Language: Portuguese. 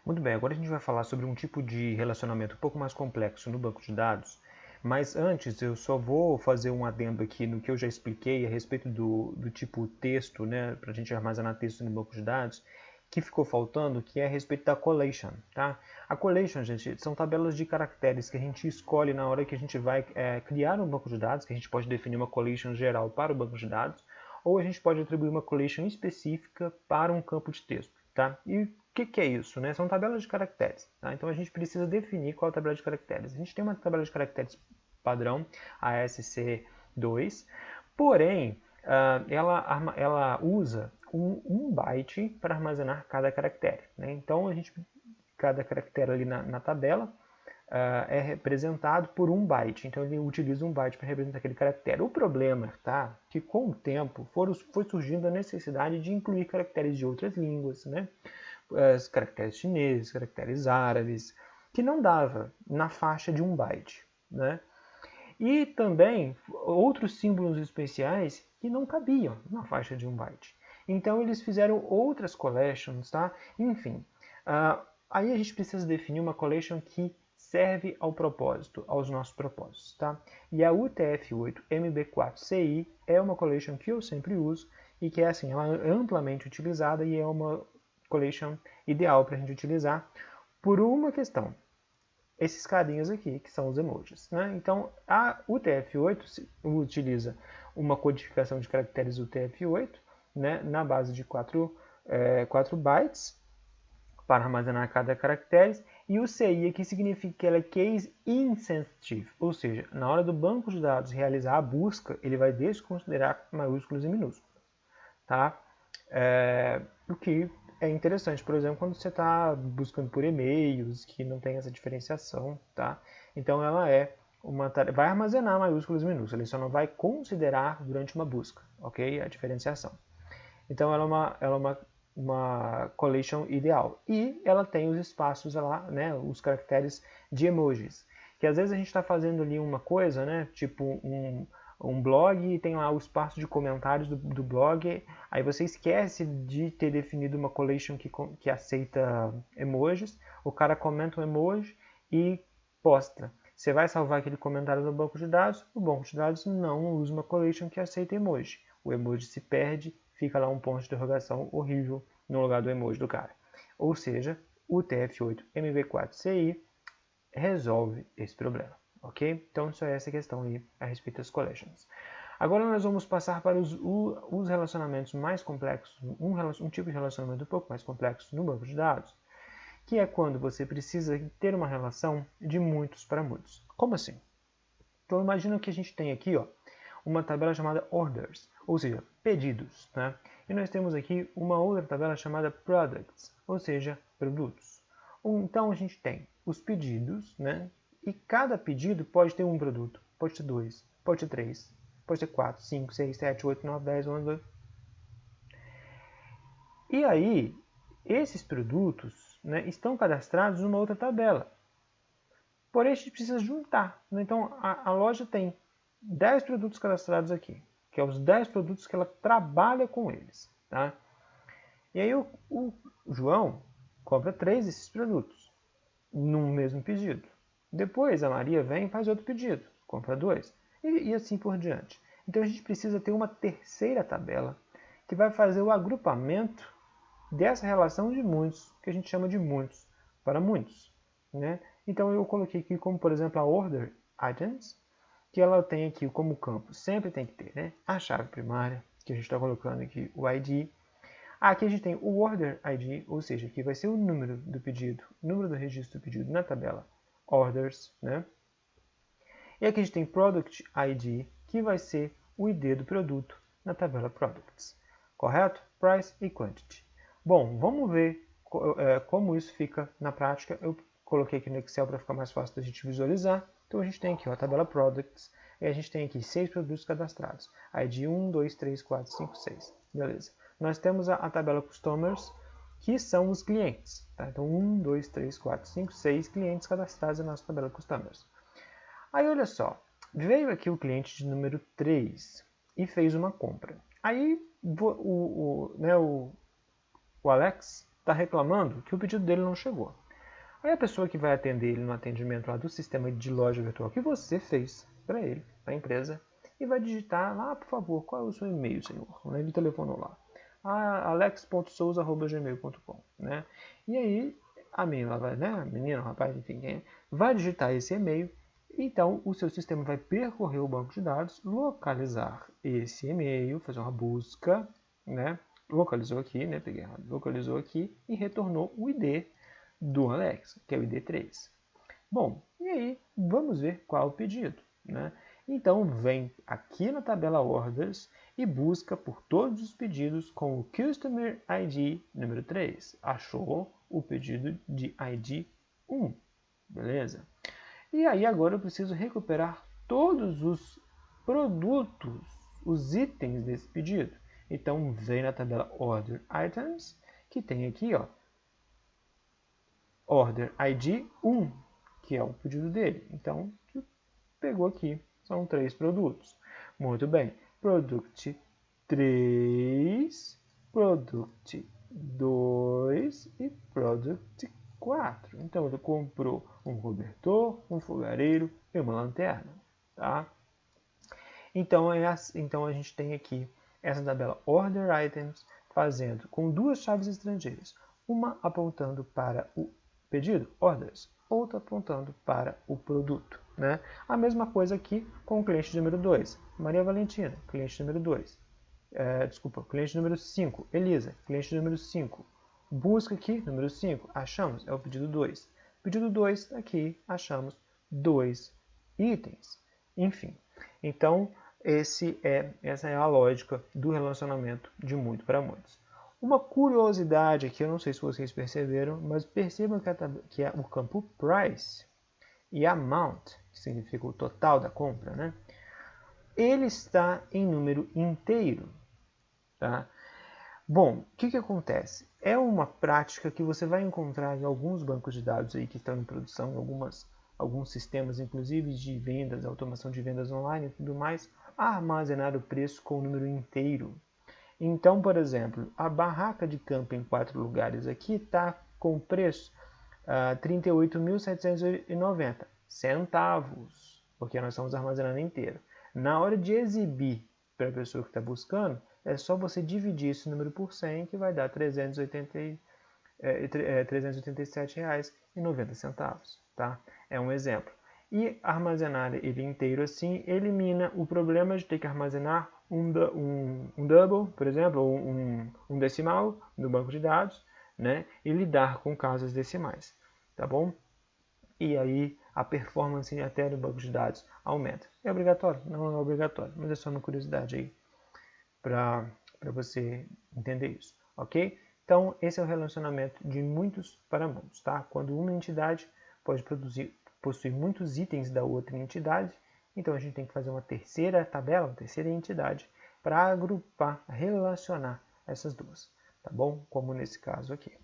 Muito bem, agora a gente vai falar sobre um tipo de relacionamento um pouco mais complexo no banco de dados, mas antes eu só vou fazer um adendo aqui no que eu já expliquei a respeito do tipo texto, né, para a gente armazenar texto no banco de dados, que ficou faltando, que é a respeito da collation, tá? A collation, gente, são tabelas de caracteres que a gente escolhe na hora que a gente vai criar um banco de dados, que a gente pode definir uma collation geral para o banco de dados, ou a gente pode atribuir uma collation específica para um campo de texto, tá? E o que é isso? Né? São tabelas de caracteres. Tá? Então a gente precisa definir qual é a tabela de caracteres. A gente tem uma tabela de caracteres padrão, a SC2, porém ela usa um byte para armazenar cada caractere. Né? Então cada caractere ali na tabela é representado por um byte. Então ele utiliza um byte para representar aquele caractere. O problema tá que com o tempo foi surgindo a necessidade de incluir caracteres de outras línguas, né? Caracteres chineses, caracteres árabes, que não dava na faixa de um byte, né? E também outros símbolos especiais que não cabiam na faixa de um byte. Então eles fizeram outras collections, tá? Enfim, aí a gente precisa definir uma collection que serve ao propósito, aos nossos propósitos, tá? E a UTF-8 MB4CI é uma collection que eu sempre uso e que é assim, ela é amplamente utilizada e é uma collection ideal para a gente utilizar por uma questão. Esses carinhos aqui, que são os emojis. Né? Então, a UTF-8 utiliza uma codificação de caracteres UTF-8 né, na base de 4 bytes para armazenar cada caractere, e o CI aqui significa que ela é case insensitive, ou seja, na hora do banco de dados realizar a busca, ele vai desconsiderar maiúsculos e minúsculos. Tá? O que é interessante, por exemplo, quando você está buscando por e-mails, que não tem essa diferenciação, tá? Então ela vai armazenar maiúsculos e minúsculos, ele só não vai considerar durante uma busca, ok? A diferenciação. Então ela é uma collection ideal. E ela tem os espaços lá, né, os caracteres de emojis. Que às vezes a gente está fazendo ali uma coisa, né, tipo um blog e tem lá o espaço de comentários do blog, aí você esquece de ter definido uma collection que aceita emojis, o cara comenta um emoji e posta. Você vai salvar aquele comentário no banco de dados, o banco de dados não usa uma collection que aceita emoji. O emoji se perde, fica lá um ponto de interrogação horrível no lugar do emoji do cara. Ou seja, o TF8 MB4CI resolve esse problema. Ok? Então, só essa questão aí a respeito das collections. Agora nós vamos passar para os relacionamentos mais complexos, um tipo de relacionamento um pouco mais complexo no banco de dados, que é quando você precisa ter uma relação de muitos para muitos. Como assim? Então imagina que a gente tem aqui uma tabela chamada orders, ou seja, pedidos. Né? E nós temos aqui uma outra tabela chamada products, ou seja, produtos. Então a gente tem os pedidos, né? E cada pedido pode ter um produto, pode ter dois, pode ter três, pode ter 4, 5, 6, 7, 8, 9, 10, 11, 12. E aí, esses produtos né, estão cadastrados numa outra tabela. Porém, a gente precisa juntar. Né? Então, a loja tem 10 produtos cadastrados aqui, que é os 10 produtos que ela trabalha com eles. Tá? E aí o João compra 3 desses produtos num mesmo pedido. Depois a Maria vem e faz outro pedido, compra 2 e assim por diante. Então a gente precisa ter uma terceira tabela que vai fazer o agrupamento dessa relação de muitos, que a gente chama de muitos para muitos. Né? Então eu coloquei aqui como, por exemplo, a order items, que ela tem aqui como campo, sempre tem que ter né? A chave primária, que a gente está colocando aqui o ID. Aqui a gente tem o order ID, ou seja, que vai ser o número do pedido, o número do registro do pedido na tabela orders. Né? E aqui a gente tem product ID, que vai ser o ID do produto na tabela products. Correto? Price e quantity. Bom, vamos ver como isso fica na prática. Eu coloquei aqui no Excel para ficar mais fácil da gente visualizar. Então a gente tem aqui a tabela Products e a gente tem aqui 6 produtos cadastrados. ID 1, 2, 3, 4, 5, 6. Beleza. Nós temos a tabela Customers, que são os clientes. Tá? Então 1, 2, 3, 4, 5, 6 clientes cadastrados na nossa tabela Customers. Aí olha só, veio aqui o cliente de número 3 e fez uma compra. Aí o Alex está reclamando que o pedido dele não chegou. Aí a pessoa que vai atender ele no atendimento lá do sistema de loja virtual que você fez para ele, para a empresa, e vai digitar lá, por favor, qual é o seu e-mail, senhor? Ele telefonou lá. alex.souza@gmail.com, né? E aí a menina vai, né? A menina, o rapaz, enfim, vai digitar esse e-mail. Então o seu sistema vai percorrer o banco de dados, localizar esse e-mail, fazer uma busca, né? Localizou aqui, né? Peguei errado. Localizou aqui e retornou o ID do Alex, que é o ID3. Bom, e aí vamos ver qual é o pedido, né? Então vem aqui na tabela Orders e busca por todos os pedidos com o Customer ID número 3. Achou o pedido de ID 1, beleza? E aí agora eu preciso recuperar todos os produtos, os itens desse pedido. Então vem na tabela Order Items, que tem aqui, ó, Order ID 1, que é o pedido dele. Então, pegou aqui, são 3 produtos. Muito bem, Product 3, Product 2 e Product 4. Então, ele comprou um cobertor, um fogareiro e uma lanterna. Tá? Então a gente tem aqui essa tabela Order Items fazendo com duas chaves estrangeiras. Uma apontando para o pedido, orders, outra apontando para o produto. Né? A mesma coisa aqui com o cliente número 2, Maria Valentina, cliente número 2. Cliente número 5, Elisa, cliente número 5. Busca aqui, número 5, achamos, é o pedido 2. Pedido 2, aqui achamos 2 itens. Enfim, então essa é a lógica do relacionamento de muito para muitos. Uma curiosidade aqui, eu não sei se vocês perceberam, mas percebam que é o campo price e amount, que significa o total da compra, né? Ele está em número inteiro. Tá? Bom, o que acontece? É uma prática que você vai encontrar em alguns bancos de dados aí que estão em produção, alguns sistemas, inclusive de vendas, automação de vendas online e tudo mais, armazenar o preço com o número inteiro. Então, por exemplo, a barraca de campo em 4 lugares aqui está com preço 38.790 centavos, porque nós estamos armazenando inteiro. Na hora de exibir para a pessoa que está buscando, é só você dividir esse número por 100, que vai dar R$ 387,90. Tá? É um exemplo. E armazenar ele inteiro assim elimina o problema de ter que armazenar um double, por exemplo, ou um decimal no banco de dados, né? E lidar com casas decimais. Tá bom? E aí a performance até do banco de dados aumenta. É obrigatório? Não é obrigatório, mas é só uma curiosidade aí para você entender isso, ok? Então, esse é o relacionamento de muitos para muitos, tá? Quando uma entidade pode possuir muitos itens da outra entidade, então a gente tem que fazer uma terceira tabela, uma terceira entidade, para agrupar, relacionar essas duas, tá bom? Como nesse caso aqui.